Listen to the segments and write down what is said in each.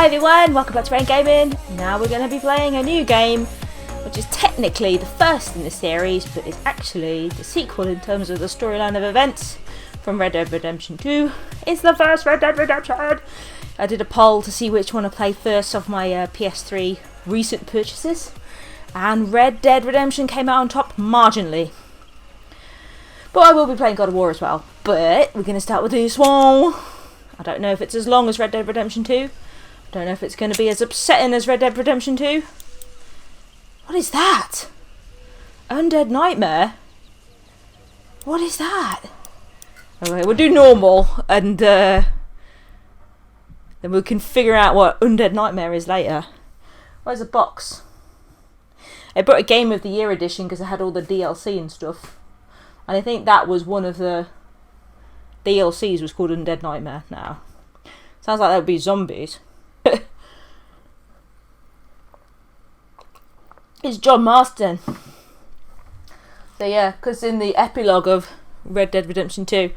Hi everyone, welcome back to Rain Gaming. Now we're going to be playing a new game, which is technically the first in the series, but is actually the sequel in terms of the storyline of events from Red Dead Redemption 2. It's the first Red Dead Redemption! I did a poll to see which one I played first of my PS3 recent purchases, and Red Dead Redemption came out on top marginally. But I will be playing God of War as well. But we're going to start with this one. I don't know if it's as long as Red Dead Redemption 2. I don't know if it's going to be as upsetting as Red Dead Redemption 2. What is that? Undead Nightmare? What is that? Okay, we'll do normal and then we can figure out what Undead Nightmare is later. Where's a box? I brought a Game of the Year edition because it had all the DLC and stuff. And I think that was one of the DLCs was called Undead Nightmare now. Sounds like that would be zombies. It's John Marston. So yeah, because in the epilogue of Red Dead Redemption 2, it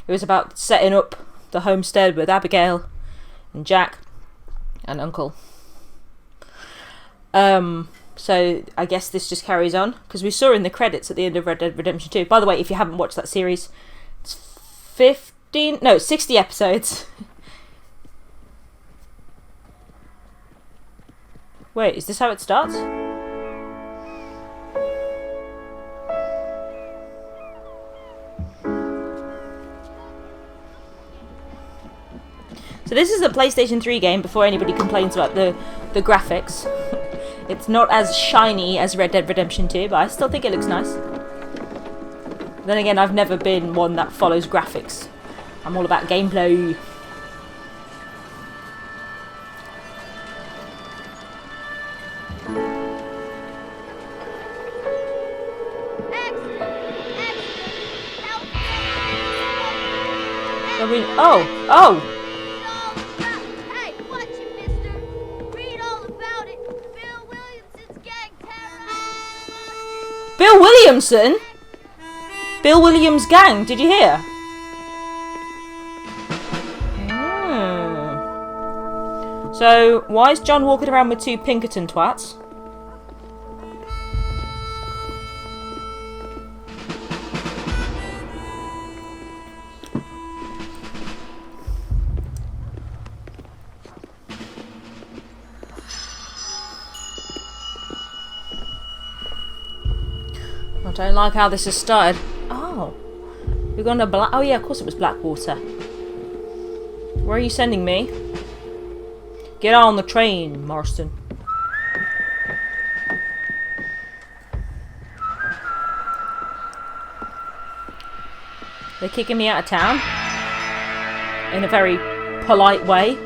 was about setting up the homestead with Abigail and Jack and Uncle. So I guess this just carries on, because we saw in the credits at the end of Red Dead Redemption 2. By the way, if you haven't watched that series, it's 60 episodes. Wait, is this how it starts? So this is a PlayStation 3 game, before anybody complains about the graphics. It's not as shiny as Red Dead Redemption 2, but I still think it looks nice. Then again, I've never been one that follows graphics. I'm all about gameplay. I mean, oh! Hey, watch it, mister. Read all about it. Bill Williamson's gang terrorized. Bill Williamson? Bill Williams' gang, did you hear? So, why is John walking around with two Pinkerton twats? I don't like how this has started. Oh. We're going to Black... Oh yeah, of course it was Blackwater. Where are you sending me? Get on the train, Marston. They're kicking me out of town. In a very polite way.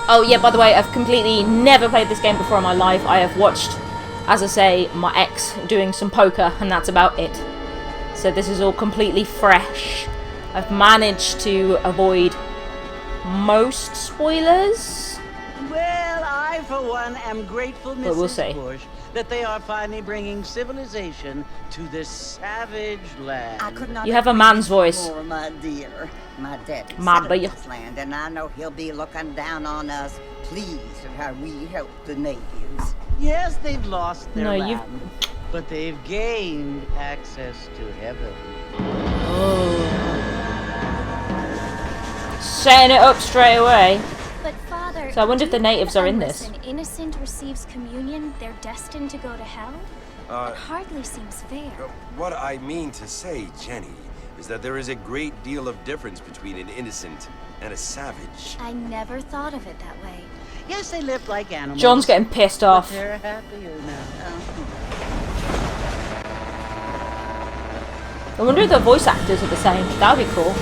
Oh yeah, by the way, I've completely never played this game before in my life. I have watched, as I say, my ex doing some poker, and that's about it. So this is all completely fresh. I've managed to avoid most spoilers. Well, I, for one, am grateful, But we'll see. Mrs. Bush, that they are finally bringing civilization to this savage land. I could not You have a man's voice. more, my dear. My daddy My settled dear. this land, and I know he'll be looking down on us, pleased at how we help the natives. Yes, they've lost their No, land, you've- but they've gained access to heaven. Oh. Setting it up straight away. But Father, So I wonder if the do you natives think are in unless this. an innocent receives communion, they're destined to go to hell? That hardly seems fair. What I mean to say, Jenny, is that there is a great deal of difference between an innocent and a savage. I never thought of it that way. Yes, they live like animals. John's getting pissed but off. they're happier now. I wonder if the voice actors are the same. That would be cool.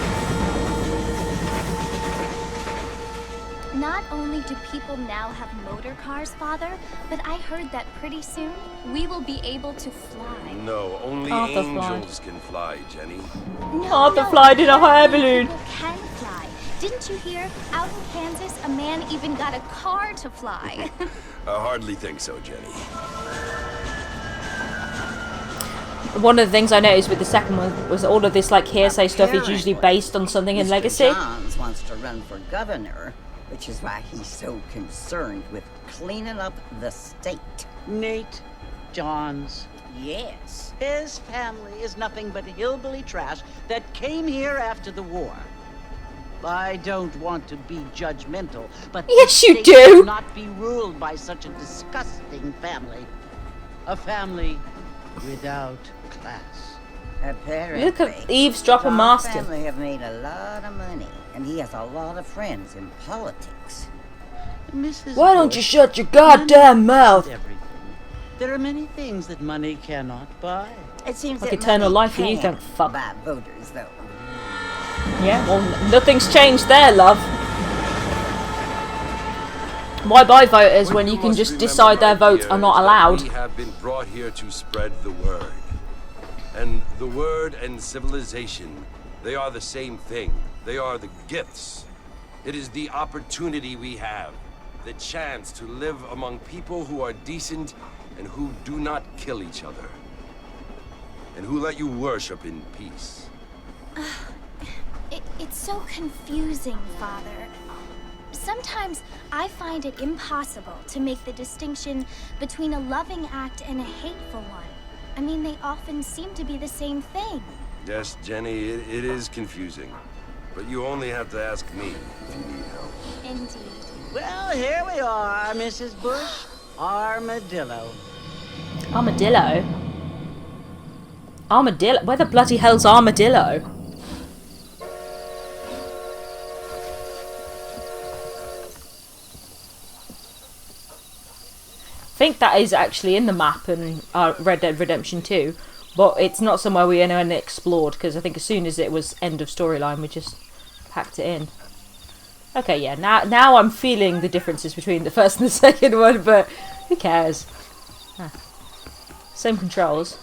Not only do people now have motor cars, Father, but I heard that pretty soon we will be able to fly. No, only Arthur fly. angels can fly, Jenny. Arthur flied in a hot air balloon. People can fly. Didn't you hear? Out in Kansas, a man even got a car to fly. I hardly think so, Jenny. One of the things I noticed with the second one was all of this like hearsay stuff is usually based on something in Mr. Legacy. Johns wants to run for governor, which is why he's so concerned with cleaning up the state. Nate Johns. Yes. His family is nothing but hillbilly trash that came here after the war. I don't want to be judgmental, but Yes, the you state do. should not be ruled by such a disgusting family. A family without class. Apparently. Look at eavesdropper John's Marston. family have made a lot of money, and he has a lot of friends in politics. Mrs. Why don't you Bush, shut your goddamn mouth? everything. There are many things that money cannot buy. It seems Like that eternal money life for you, can don't fuck. buy voters, though. Yeah, well, nothing's changed there, love. Why buy voters when you can must just remember, decide their my votes dear, are not is that allowed? We have been brought here to spread the word. And the word and civilization, they are the same thing. They are the gifts. It is the opportunity we have, the chance to live among people who are decent and who do not kill each other. And who let you worship in peace. It's so confusing, Father. Sometimes I find it impossible to make the distinction between a loving act and a hateful one. I mean, they often seem to be the same thing. Yes, Jenny, it is confusing. But you only have to ask me if you need help. Indeed. Well, here we are, Mrs. Bush. Armadillo. Armadillo? Armadillo? Where the bloody hell's Armadillo? I think that is actually in the map in Red Dead Redemption 2, but it's not somewhere we anyone explored, because I think as soon as it was end of storyline we just packed it in. Okay, yeah, now I'm feeling the differences between the first and the second one, but who cares? Ah. Same controls.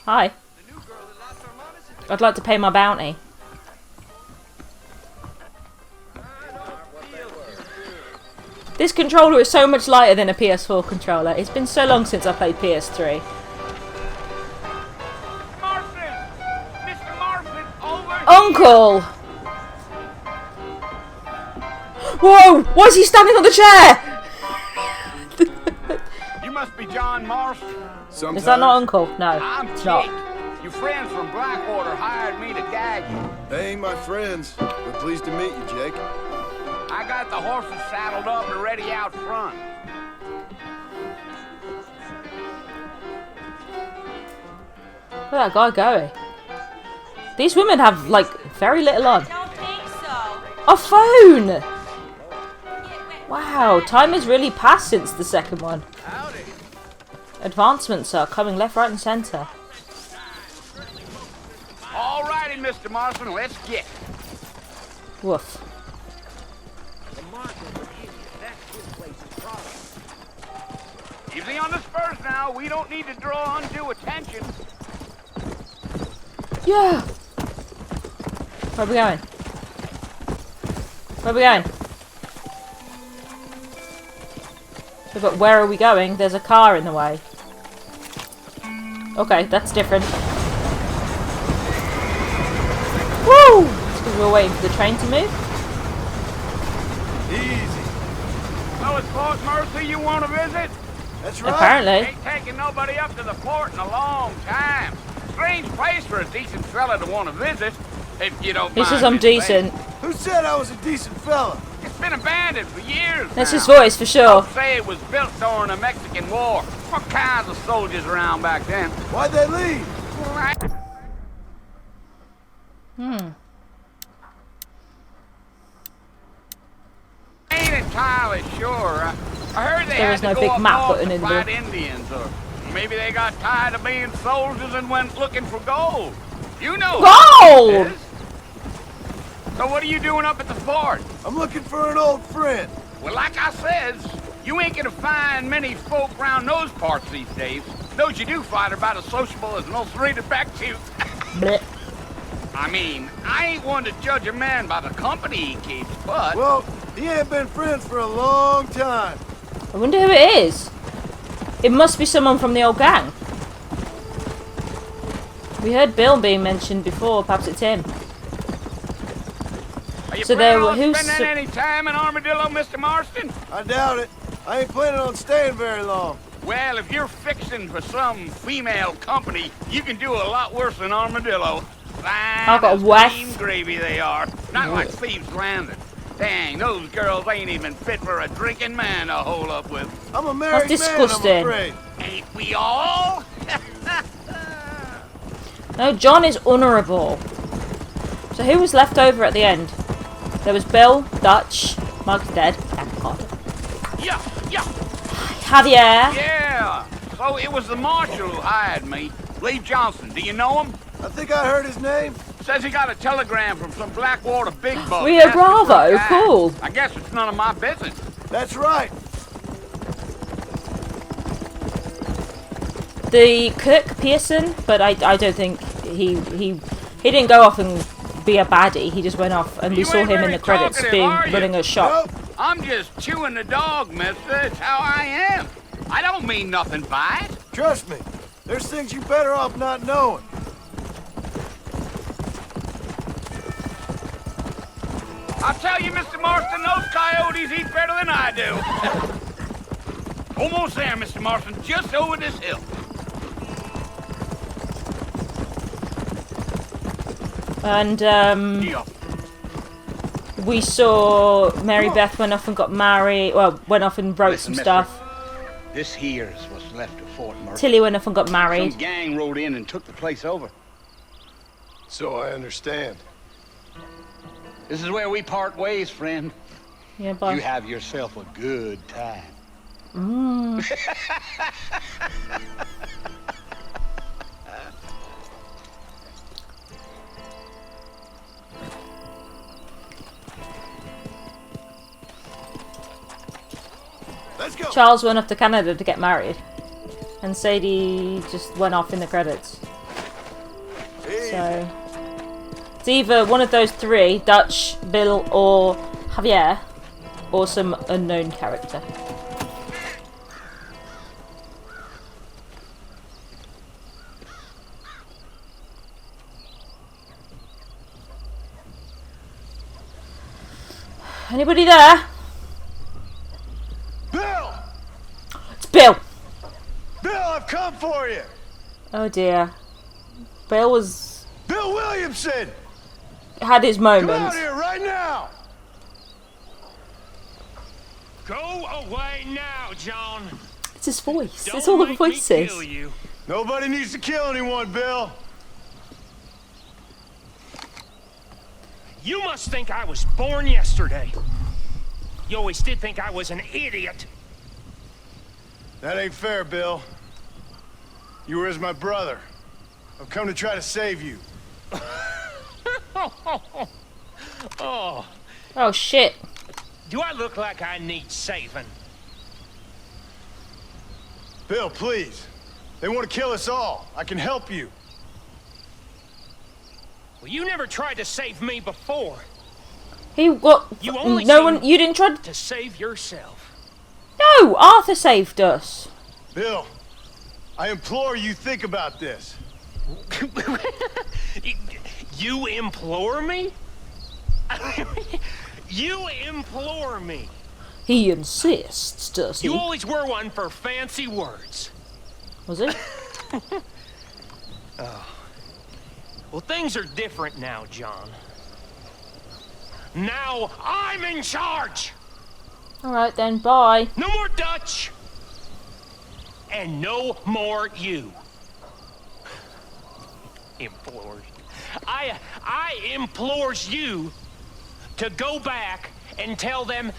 Hi. I'd like to pay my bounty. This controller is so much lighter than a PS4 controller. It's been so long since I played PS3. Marston! Mr. Marston, over Uncle! Whoa! Why is he standing on the chair? here! You must be John Marston. Is that not Uncle? No, I'm it's Jake. not. Your friends from Blackwater hired me to guide you. They ain't my friends, but pleased to meet you, Jake. I got the horses saddled up and ready out front. Where's that guy going? These women have, like, very little on. Don't think so. A phone! Wow, time has really passed since the second one. Howdy. Advancements are coming left, right, and centre. All righty, Mr. Marston, let's get. Woof. Easy on the spurs now. We don't need to draw undue attention. Yeah! Where are we going? Where are we going? But where are we going? There's a car in the way. Okay, that's different. Woo! It's because we're waiting for the train to move. Easy. So it's Fort Mercy you want to visit? That's right. Apparently. Ain't taking nobody up to the fort in a long time. Strange place for a decent fella to want to visit, if you don't He mind. says I'm me saying. decent. Who said I was a decent fella? It's been abandoned for years That's now. his voice for sure. Folks say it was built during the Mexican War. What kinds of soldiers around back then? Why'd they leave? Ain't entirely sure. I heard they There had is to no go big up map north button to in the fight middle. Indians, or maybe they got tired of being soldiers and went looking for gold. You know Gold! what it is. So what are you doing up at the fort? I'm looking for an old friend. Well, like I says, you ain't gonna find many folk around those parts these days. Those you do find are about as sociable as an ulcerated back tooth. Blech. I mean, I ain't one to judge a man by the company he keeps, but... Well, he ain't been friends for a long time. I wonder who it is. It must be someone from the old gang. We heard Bill being mentioned before. Perhaps it's him. Are you So planning there- on who's- spending any time in Armadillo, Mr. Marston? I doubt it. I ain't planning on staying very long. Well, if you're fixing for some female company, you can do a lot worse than Armadillo. Fine I've got a as wife. cream gravy they are. Not like Thieves' Landing. Dang, those girls ain't even fit for a drinking man to hole up with. I'm a married man, disgusting. I'm afraid. Ain't we all? No, John is honourable. So who was left over at the end? There was Bill, Dutch, Mug's dead, thank God. Yeah, yeah, Javier. yeah. So it was the marshal who hired me. Lee Johnson, do you know him? I think I heard his name. Says he got a telegram from some Blackwater big bug. Rio asking for a Bravo, guy. cool. I guess it's none of my business. That's right. The cook, Pearson, but I don't think he didn't go off and be a baddie. He just went off and we You saw ain't him in very the credits talkative, being are you? running a shop. Nope. I'm just chewing the dog, mister. It's how I am. I don't mean nothing by it. Trust me. There's things you better off not knowing. I'll tell you, Mr. Marston, those coyotes eat better than I do. Almost there, Mr. Marston. Just over this hill. And Yeah. we saw Mary Beth went off and got married. Well, went off and wrote Listen, some mister. stuff. This here's what's left of Fort Murphy. Tilly went off and got Some married. gang rode in and took the place over. So I understand. This is where we part ways, friend. Yeah, You bye. have yourself a good time. Let's go. Charles went off to Canada to get married, and Sadie just went off in the credits. Hey. So it's either one of those three: Dutch, Bill, or Javier, or some unknown character. Anybody there? Bill! It's Bill. Bill, I've come for you. Oh dear. Bill Bill Williamson! had his Come out moments. here right now! Go away now, John. It's his voice. Don't It's all the make me voices. kill you. Nobody needs to kill anyone, Bill. You must think I was born yesterday. You always did think I was an idiot. That ain't fair, Bill. You were as my brother. I've come to try to save you. Oh, Oh shit. do I look like I need saving? Bill, please. They want to kill us all. I can help you. Well, you never tried to save me before. He what? You only No seem- one. You didn't try. To save yourself. No, Arthur saved us. Bill, I implore you think about this. You implore me? You implore me. He insists, does he? You always were one for fancy words. Was he? Well, things are different now, John. Now I'm in charge! All right then. Bye. No more Dutch! And no more you. Implored. I implores you to go back and tell them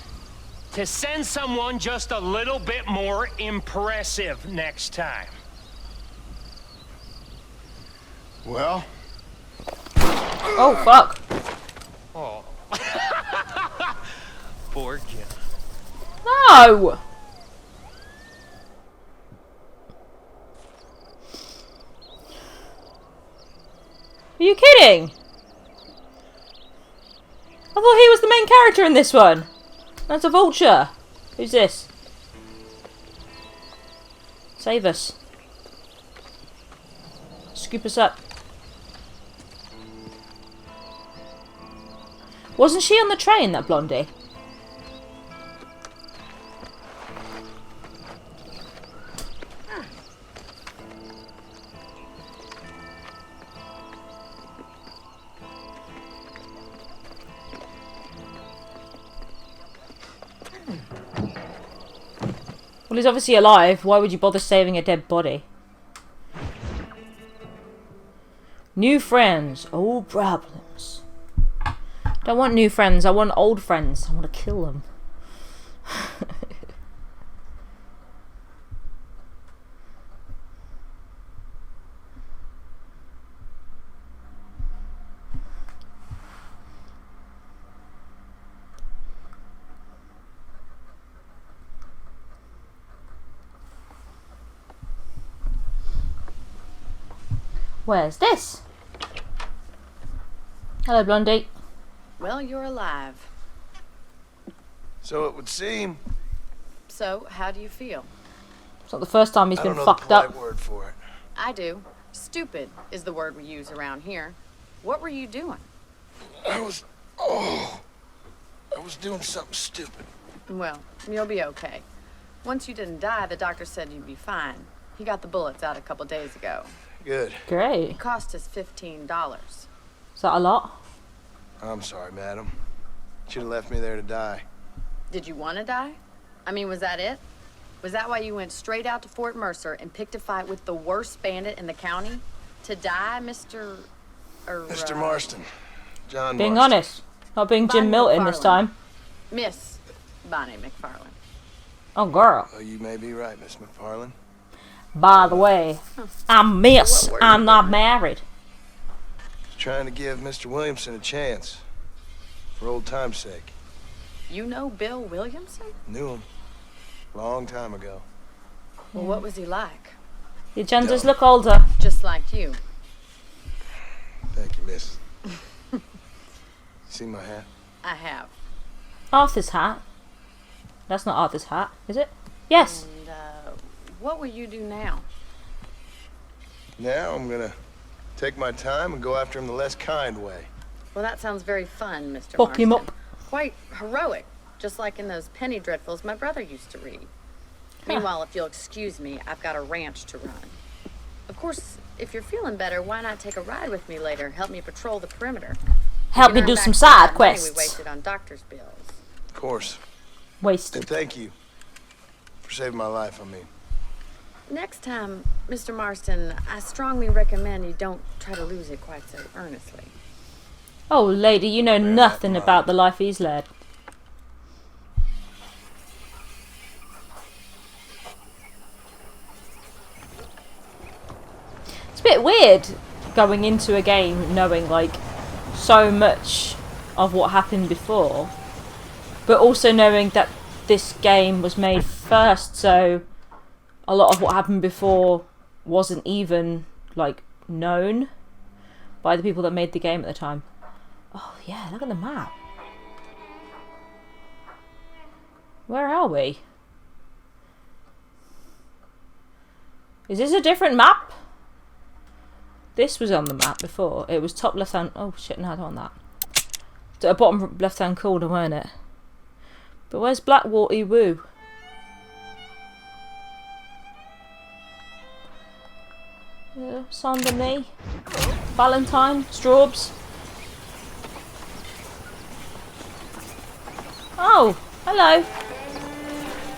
to send someone just a little bit more impressive next time. Well, Oh fuck. Oh. Poor Jim. No. Are you kidding? I thought he was the main character in this one. That's a vulture. Who's this? Save us. Scoop us up. Wasn't she on the train, that Blondie? Well, he's obviously alive. Why would you bother saving a dead body? New friends, old problems. Don't want new friends. I want old friends. I want to kill them. Where's this? Hello, Blondie. Well, you're alive. So it would seem. So, how do you feel? It's not the first time he's I been don't know fucked the polite up. word for it. I do. Stupid is the word we use around here. What were you doing? I was doing something stupid. Well, you'll be okay. Once you didn't die, the doctor said you'd be fine. He got the bullets out a couple days ago. Good. Great. It cost us $15. Is that a lot? I'm sorry, madam. Should have left me there to die. Did you want to die? I mean, was that it? Was that why you went straight out to Fort Mercer and picked a fight with the worst bandit in the county? To die, Mr. Mr. Marston. John Being Marston. honest. Not being Jim Bonnie Milton this McFarlane. time. Miss Bonnie McFarlane. Oh, girl. Oh, you may be right, Miss McFarlane. By the way, I'm Miss. What were you I'm not thinking? married. Just trying to give Mr. Williamson a chance. For old time's sake. You know Bill Williamson? Knew him. Long time ago. Well, what was he like? Your genders look older. Just like you. Thank you, miss. See my hat? I have. Arthur's hat. That's not Arthur's hat, is it? Yes. And, what will you do now? Now I'm gonna take my time and go after him the less kind way. Well, that sounds very fun, Mr. Fuck him Marston. up. Quite heroic, just like in those penny dreadfuls my brother used to read. Meanwhile, if you'll excuse me, I've got a ranch to run. Of course, if you're feeling better, why not take a ride with me later? Help me patrol the perimeter. Help You me can do earn some back side that money we quests. wasted on doctor's bills. Of course. Wasted. And thank you. For saving my life, I mean. Next time, Mr. Marston, I strongly recommend you don't try to lose it quite so earnestly. Oh, lady, you know nothing about the life he's led. It's a bit weird going into a game knowing, like, so much of what happened before, but also knowing that this game was made first, so a lot of what happened before wasn't even, like, known by the people that made the game at the time. Oh, yeah, look at the map. Where are we? Is this a different map? This was on the map before. It was top left hand. Oh, shit, no, I don't want that. Bottom left hand corner, weren't it? But where's Blackwater Woo? Sonder me. Valentine. Straubs. Oh, hello.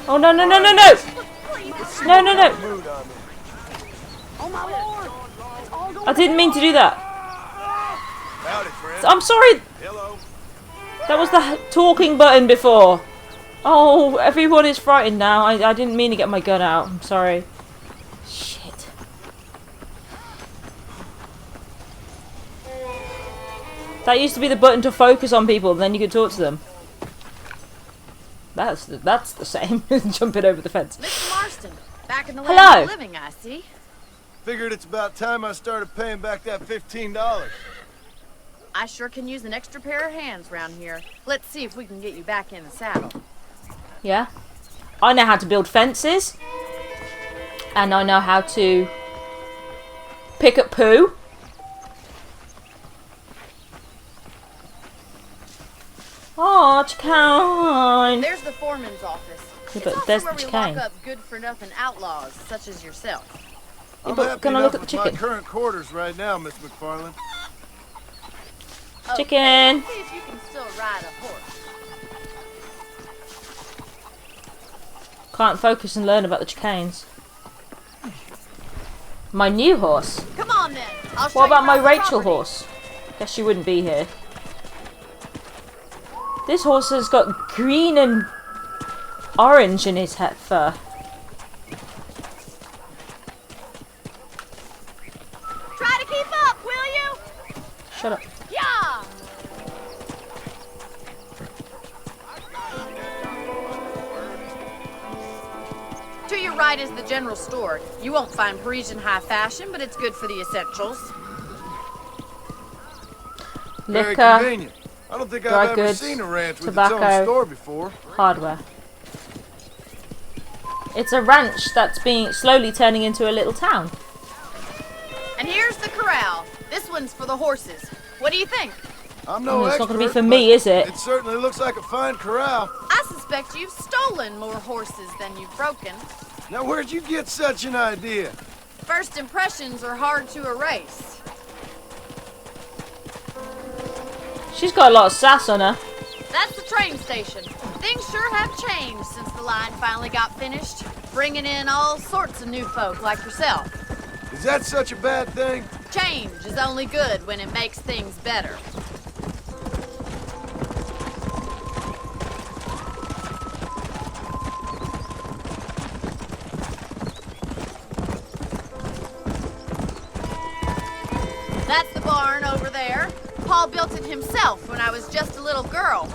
Oh, no, no, no, no, no. No, no, no. I didn't mean to do that. Howdy, friend. I'm sorry. Hello. That was the talking button before. Oh, everyone is frightened now. I didn't mean to get my gun out. I'm sorry. Shit. That used to be the button to focus on people, and then you could talk to them. That's the same as jumping over the fence. Mr. Marston, back in the Hello. land of the living, I see. Figured it's about time I started paying back that $15. I sure can use an extra pair of hands round here. Let's see if we can get you back in the saddle. Yeah. I know how to build fences. And I know how to pick up poo. Oh, chicane. There's the foreman's office. Yeah, It's but also there's where the we lock chicane. up good-for-nothing outlaws, such as yourself. Yeah, I'm but happy gonna enough look at the with my chicken. current quarters right now, Miss McFarland. Chicken. Okay, see if you can still ride a horse. Can't focus and learn about the chicanes. My new horse. Come on then. I'll show What you about my around the Rachel property. horse? Guess she wouldn't be here. This horse has got green and orange in his head fur. Try to keep up, will you? Shut up. Yeah. To your right is the general store. You won't find Parisian high fashion, but it's good for the essentials. Very Liquor, convenient. I don't think dry I've ever goods, seen a ranch with its tobacco. own store before. hardware. It's a ranch that's being slowly turning into a little town. And here's the corral. This one's for the horses. What do you think? I'm no It's expert, not going to be for but me, is it? It certainly looks like a fine corral. I suspect you've stolen more horses than you've broken. Now, where'd you get such an idea? First impressions are hard to erase. She's got a lot of sass on her. That's the train station. Things sure have changed since the line finally got finished, bringing in all sorts of new folk like yourself. Is that such a bad thing? Change is only good when it makes things better. That's the barn over there. Paul built it himself when I was just a little girl.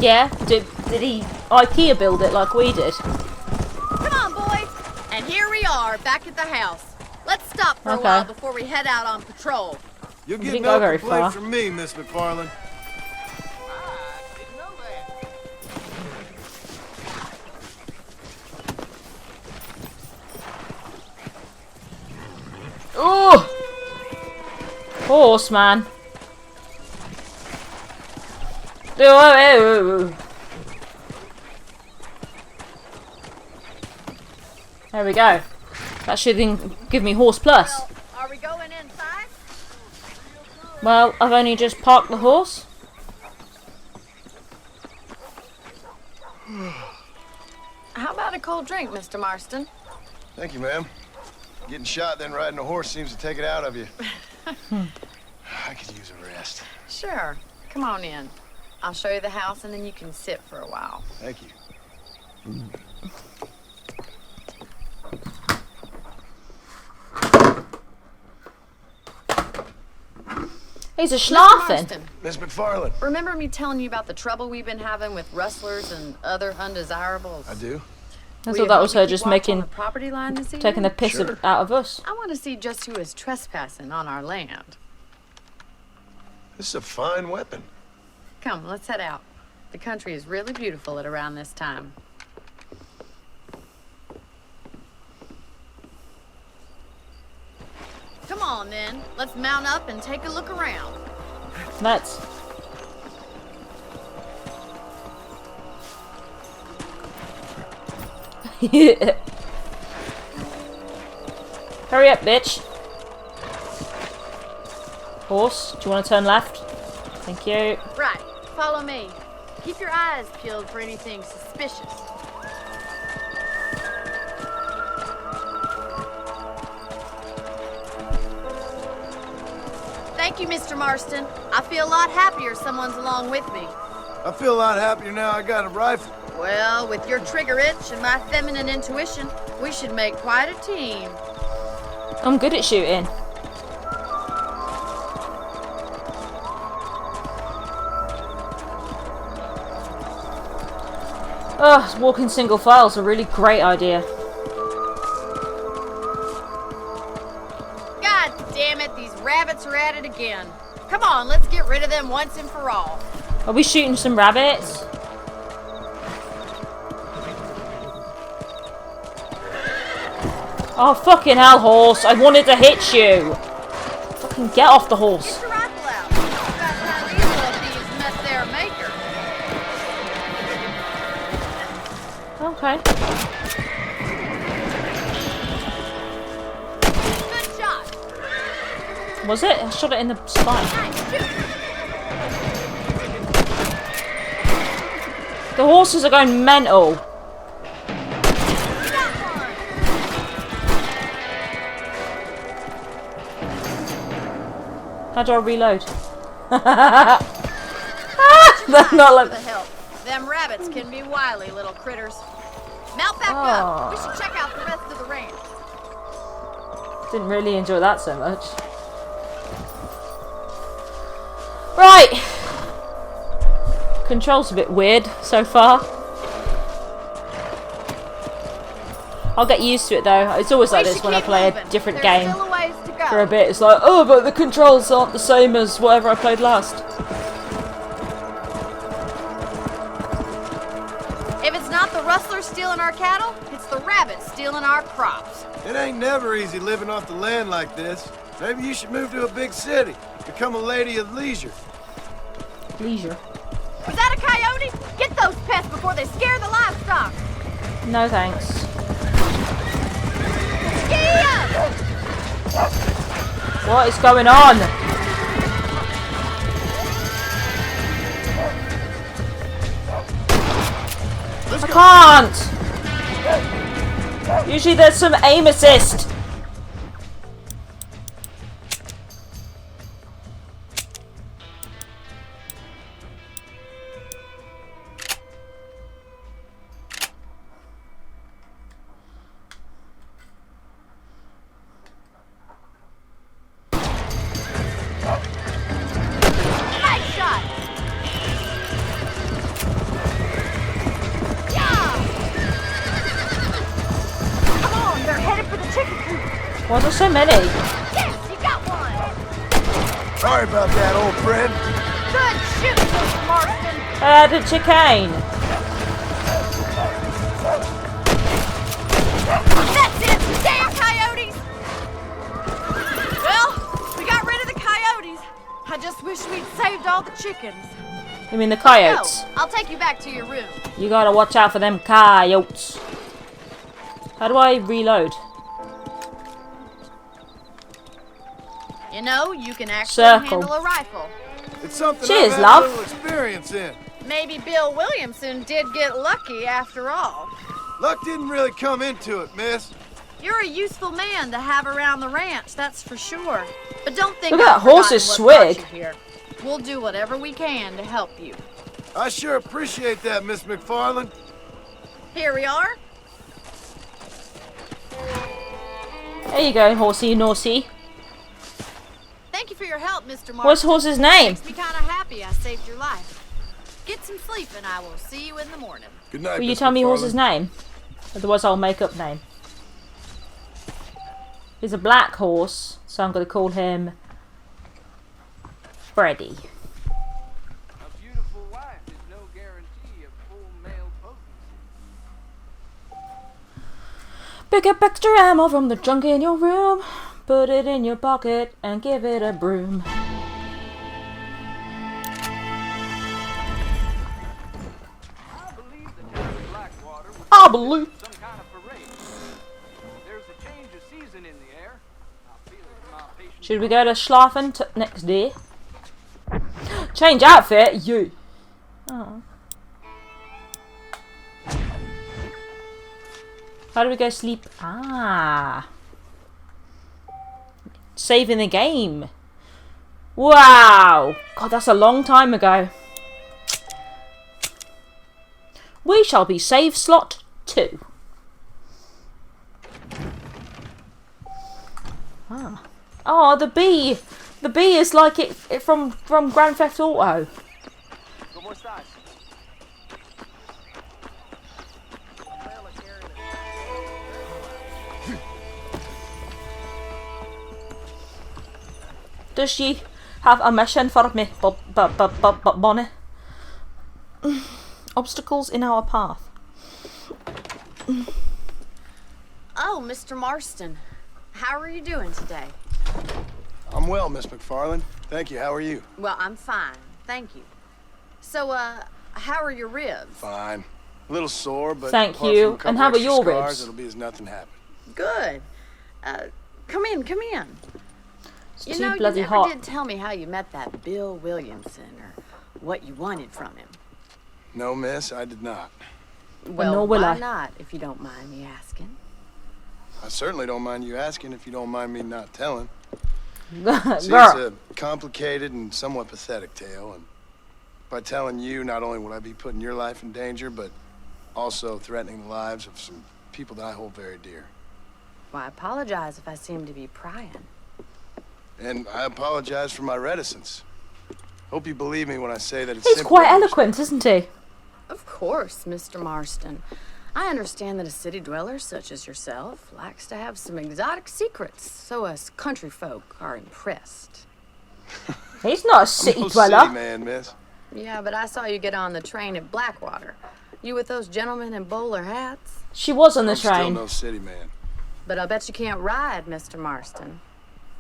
Yeah? Did he IKEA build it like we did? Come on, boys. And here we are, back at the house. Let's stop for a Okay. while before we head out on patrol. You'll You get didn't no go very complaints far. from me, Miss McFarland. Oh! Horse, man. There we go. That should give me horse plus. Well, are we going inside? Well, I've only just parked the horse. How about a cold drink, Mr. Marston? Thank you, ma'am. Getting shot, then riding a horse seems to take it out of you. I could use a rest. Sure. Come on in. I'll show you the house and then you can sit for a while. Thank you. He's a Mr. schlafen. Marston, Miss McFarland. remember me telling you about the trouble we've been having with rustlers and other undesirables? I do. I Will thought you that help was me her keep just watch on making, the property line this taking the evening? piss Sure. out of us. I want to see just who is trespassing on our land. This is a fine weapon. Come, let's head out. The country is really beautiful at around this time. Come on, then. Let's mount up and take a look around. Let's. Hurry up, bitch. Horse, do you want to turn left? Thank you. Right. Follow me. Keep your eyes peeled for anything suspicious. Thank you, Mr. Marston. I feel a lot happier someone's along with me. I feel a lot happier now I got a rifle. Well, with your trigger itch and my feminine intuition, we should make quite a team. I'm good at shooting. Ugh, walking single file is a really great idea. God damn it, these rabbits are at it again. Come on, let's get rid of them once and for all. Are we shooting some rabbits? Oh, fucking hell, horse. I wanted to hit you. Fucking get off the horse. Get your rifle out. Got Tyrese little thieves Okay. Good shot. Was it? I shot it in the spine. The horses are going mental. How do I reload? That's not like. The help. Them rabbits can be wily little critters. Mount back up. We should check out the rest of the ranch. Didn't really enjoy that so much. Right. Control's a bit weird so far. I'll get used to it though. It's always like this when I play a different game. For a bit, it's like, oh, but the controls aren't the same as whatever I played last. If it's not the rustlers stealing our cattle, it's the rabbits stealing our crops. It ain't never easy living off the land like this. Maybe you should move to a big city. Become a lady of leisure. Leisure? Is that a coyote? Get those pests before they scare the livestock. No thanks. What is going on? I can't! Usually there's some aim assist. Why are there so many? Yes, you got one. Sorry about that, old friend. Good shooting, Mr. Marston. I had a chicane. That's it, damn coyotes. Well, we got rid of the coyotes. I just wish we'd saved all the chickens. You mean the coyotes? No, I'll take you back to your room. You gotta watch out for them coyotes. How do I reload? You know, you can actually handle a rifle. It's something Cheers, I've had love. a little experience in. Maybe Bill Williamson did get lucky after all. Luck didn't really come into it, miss. You're a useful man to have around the ranch, that's for sure. But don't think Look at that horse's swig. Here. We'll do whatever we can to help you. I sure appreciate that, Miss McFarland. Here we are. There you go, horsey norsey. Thank you for your help, Mr. Marston. What's horse's name? Makes me kind of happy I saved your life. Get some sleep and I will see you in the morning. Good night, Will you Miss tell me McFarland. horse's name? Otherwise I'll make up name. He's a black horse, so I'm going to call him Freddy. A beautiful wife is no guarantee of full male potency. Pick up extra ammo from the junk in your room. Put it in your pocket and give it a broom. I believe. Some kind of parade. There's a change of season in the air. I feel it in my patience. Should we go to Schlafen next day? Change outfit? You. Oh. How do we go sleep? Ah. Saving the game. Wow. God, that's a long time ago. We shall be save slot 2. Ah. Oh, the bee. The bee is like it from Grand Theft Auto. Does she have a mission for me, Bonnie? Obstacles in our path. Oh, Mr. Marston. How are you doing today? I'm well, Miss McFarland. Thank you. How are you? Well, I'm fine. Thank you. So, how are your ribs? Fine. A little sore, but Thank apart you. from a couple And how about extra your scars, ribs? It'll be as nothing happened. Good. Come in, come in. It's You too know, bloody you never hot. did tell me how you met that Bill Williamson or what you wanted from him. No, miss, I did not. Well, nor will why I. not, if you don't mind me asking? I certainly don't mind you asking if you don't mind me not telling. See, it's Girl. a complicated and somewhat pathetic tale, and by telling you, not only would I be putting your life in danger, but also threatening the lives of some people that I hold very dear. Well, I apologize if I seem to be prying. And I apologize for my reticence. Hope you believe me when I say that it's He's simply quite eloquent, isn't he? Of course, Mr. Marston. I understand that a city dweller such as yourself likes to have some exotic secrets, so us country folk are impressed. He's not a I'm city no dweller. city man, miss. Yeah, but I saw you get on the train at Blackwater. You with those gentlemen in bowler hats? She was on the I'm still train. no city man. But I bet you can't ride, Mr. Marston.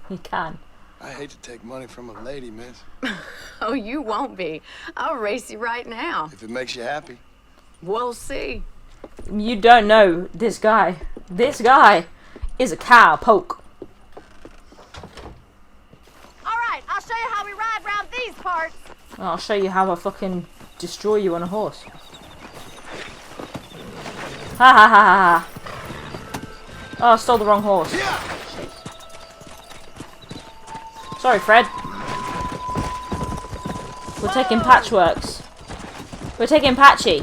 He can. I hate to take money from a lady, miss. Oh, you won't be. I'll race you right now. If it makes you happy. We'll see. You don't know this guy. This guy is a cowpoke. All right, I'll show you how we ride round these parts. I'll show you how I fucking destroy you on a horse. Ha ha ha ha ha. Oh, I stole the wrong horse. Sorry, Fred. We're taking patchworks. We're taking patchy.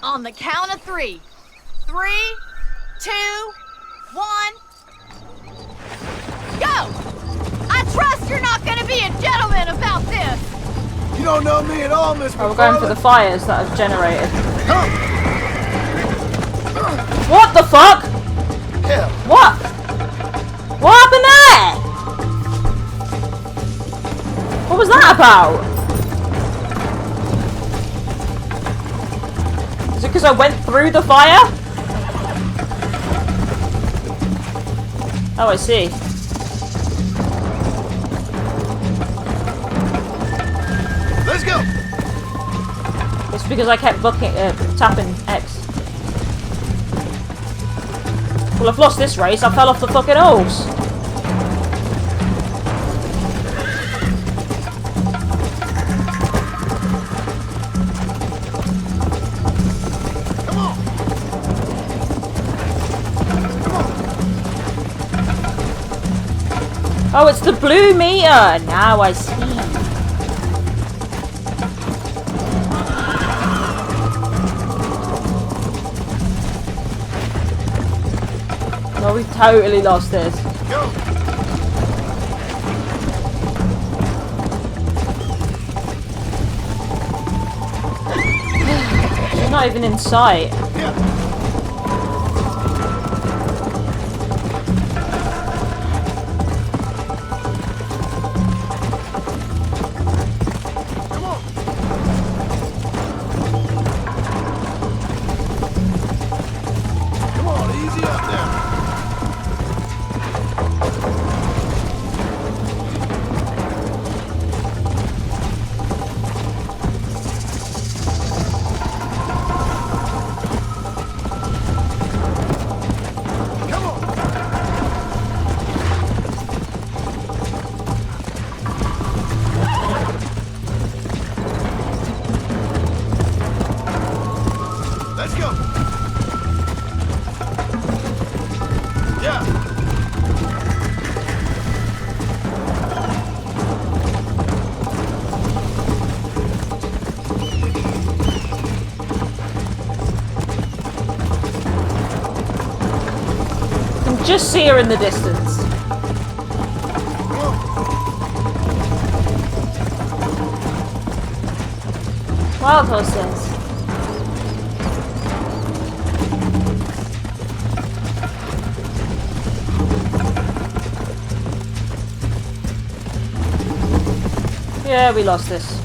On the count of 3. 3, 2, 1. Go! I trust you're not gonna be a gentleman about this. You don't know me at all, Miss Oh, we're going for the fires that have generated. What the fuck? Yeah. What? What happened there? What was that about? Is it because I went through the fire? Oh, I see. Let's go. It's because I kept tapping X. Well, I've lost this race. I fell off the fucking horse. Come on. Come on. Oh, it's the blue meter. Now I see. No, we totally lost this. Go. She's not even in sight. Yeah. Come on. Come on, easy up there. Come on. Let's go. Yeah. I can just see her in the distance. Come on. Wild horses. Yeah, we lost this.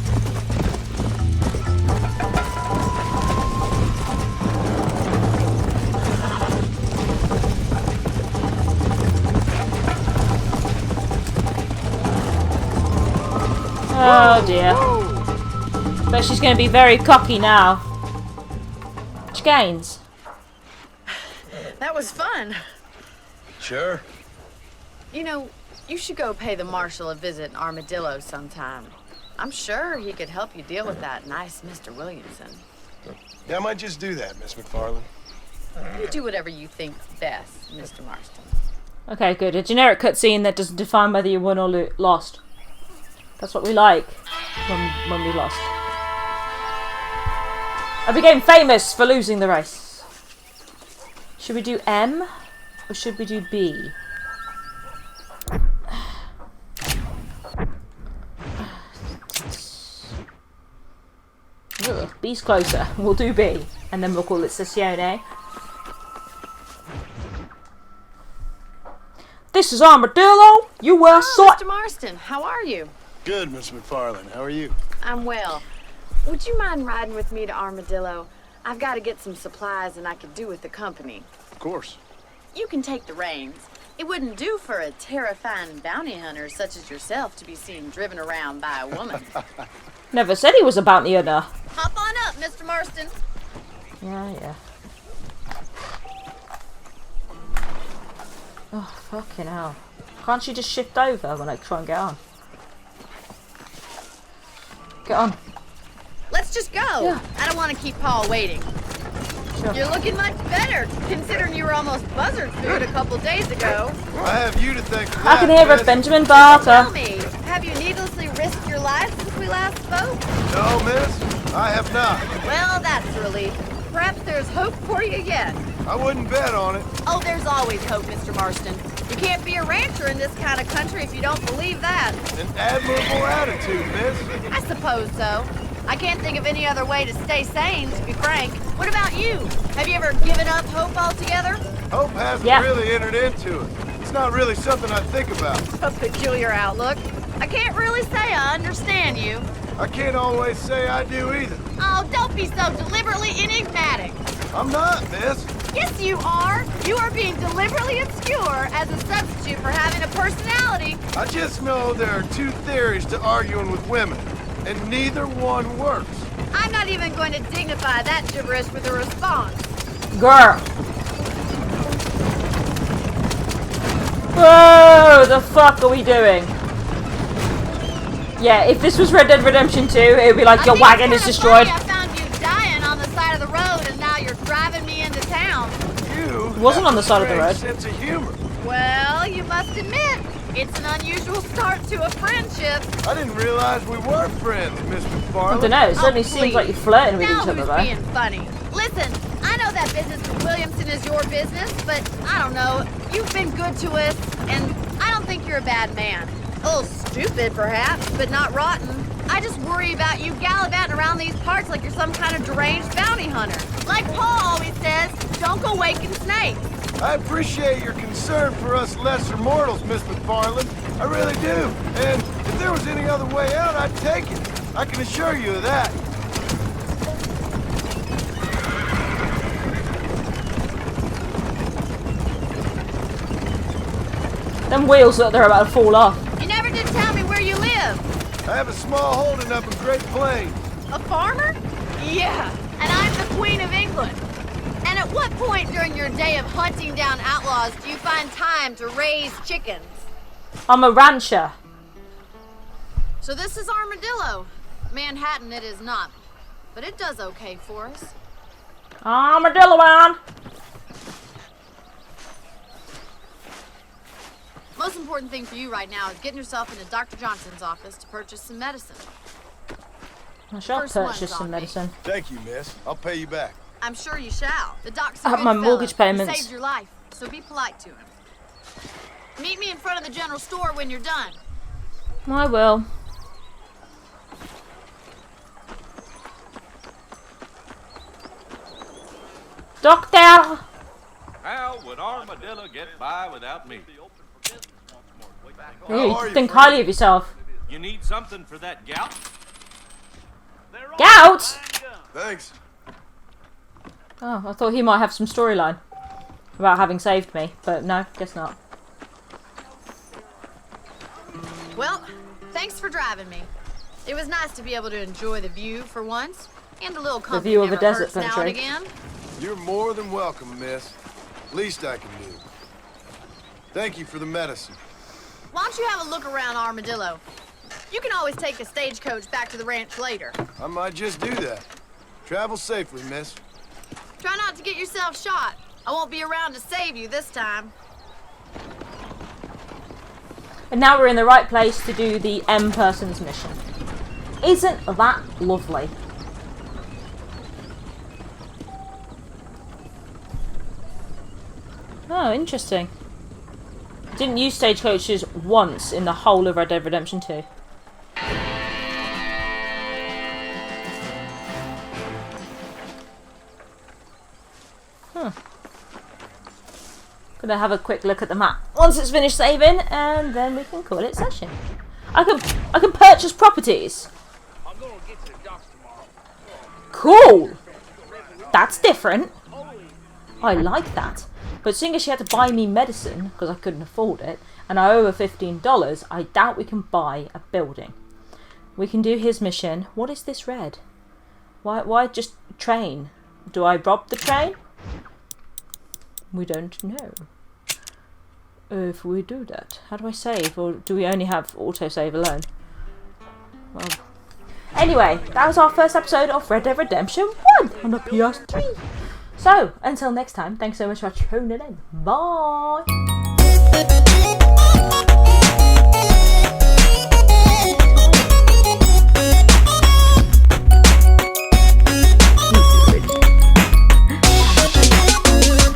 Oh dear. Whoa. But she's going to be very cocky now. Which gains? That was fun. Sure. You know, you should go pay the Marshal a visit in Armadillo sometime. I'm sure he could help you deal with that nice Mr. Williamson. Yeah, I might just do that, Miss McFarland. You do whatever you think's best, Mr. Marston. Okay, good. A generic cutscene that doesn't define whether you won or lost. That's what we like when we lost. I became famous for losing the race. Should we do M or should we do B? Ugh, B's closer. We'll do B, and then we'll call it Sessione. This is Armadillo. You were Mr. Marston, how are you? Good, Miss McFarland. How are you? I'm well. Would you mind riding with me to Armadillo? I've got to get some supplies and I could do with the company. Of course. You can take the reins. It wouldn't do for a terrifying bounty hunter such as yourself to be seen driven around by a woman. Never said he was a bounty hunter. Hop on up, Mr. Marston. Yeah. Oh, fucking hell. Can't she just shift over when I try and get on? Get on. Let's just go. Yeah. I don't want to keep Paul waiting. Sure. You're looking much better, considering you were almost buzzard food a couple days ago. I have you to thank for I that, can hear Miss. of Benjamin Barker. Tell me, have you needlessly risked your life since we last spoke? No, miss. I have not. Well, that's a relief. Perhaps there's hope for you yet. I wouldn't bet on it. Oh, there's always hope, Mr. Marston. You can't be a rancher in this kind of country if you don't believe that. An admirable attitude, miss. I suppose so. I can't think of any other way to stay sane, to be frank. What about you? Have you ever given up hope altogether? Hope hasn't really entered into it. It's not really something I think about. A peculiar outlook. I can't really say I understand you. I can't always say I do either. Oh, don't be so deliberately enigmatic. I'm not, miss. Yes, you are. You are being deliberately obscure as a substitute for having a personality. I just know there are two theories to arguing with women, and neither one works. I'm not even going to dignify that gibberish with a response. Girl. Whoa, the fuck are we doing? Yeah, if this was Red Dead Redemption 2, it would be like your wagon is destroyed. I found you dying on the side of the road, and now you're driving me into town. You wasn't on the side of the road. Sense of humor. Well, you must admit, it's an unusual start to a friendship. I didn't realize we were friends, Miss McFarland. I don't know, it certainly seems like you're flirting with Now each other who's though. being funny? Listen, I know that business with Williamson is your business, but I don't know. You've been good to us, and I don't think you're a bad man. A little stupid, perhaps, but not rotten. I just worry about you gallivanting around these parts like you're some kind of deranged bounty hunter. Like Paul always says, don't go waking snakes. I appreciate your concern for us lesser mortals, Miss McFarland. I really do. And if there was any other way out, I'd take it. I can assure you of that. Them wheels look, they're about to fall off. You never did tell me where you live. I have a small holding up in Great Plains. A farmer? Yeah, and I'm the Queen of England. And at what point during your day of hunting down outlaws do you find time to raise chickens? I'm a rancher. So this is Armadillo. Manhattan it is not, but it does okay for us. Armadillo man. Most important thing for you right now is getting yourself into Dr. Johnson's office to purchase some medicine. I shall First one's purchase on some me. medicine. Thank you, miss. I'll pay you back. I'm sure you shall. The doc's a good My fellow. mortgage He payments. saved your life, so be polite to him. Meet me in front of the general store when you're done. I will. Doctor! How would Armadillo get by without me? Yeah, you think highly of yourself. You need something for that gout? Gout? Thanks. Oh, I thought he might have some storyline about having saved me, but no, guess not. Well, thanks for driving me. It was nice to be able to enjoy the view for once, and a little The company view of a never desert hurts now and country. again. You're more than welcome, miss. Least I can do. Thank you for the medicine. Why don't you have a look around Armadillo? You can always take the stagecoach back to the ranch later. I might just do that. Travel safely, miss. Try not to get yourself shot. I won't be around to save you this time. And now we're in the right place to do the M person's mission. Isn't that lovely? Oh, interesting. Didn't use stagecoaches once in the whole of Red Dead Redemption 2. Gonna have a quick look at the map once it's finished saving, and then we can call it session. I can purchase properties. I'm gonna get to the docks tomorrow. Cool. That's different. I like that. But seeing as she had to buy me medicine because I couldn't afford it, and I owe her $15, I doubt we can buy a building. We can do his mission. What is this red? Why just train? Do I rob the train? We don't know. If we do that, how do I save? Or do we only have autosave alone? Well, anyway, that was our first episode of Red Dead Redemption 1 on the PS3. So, until next time, thanks so much for tuning in. Bye!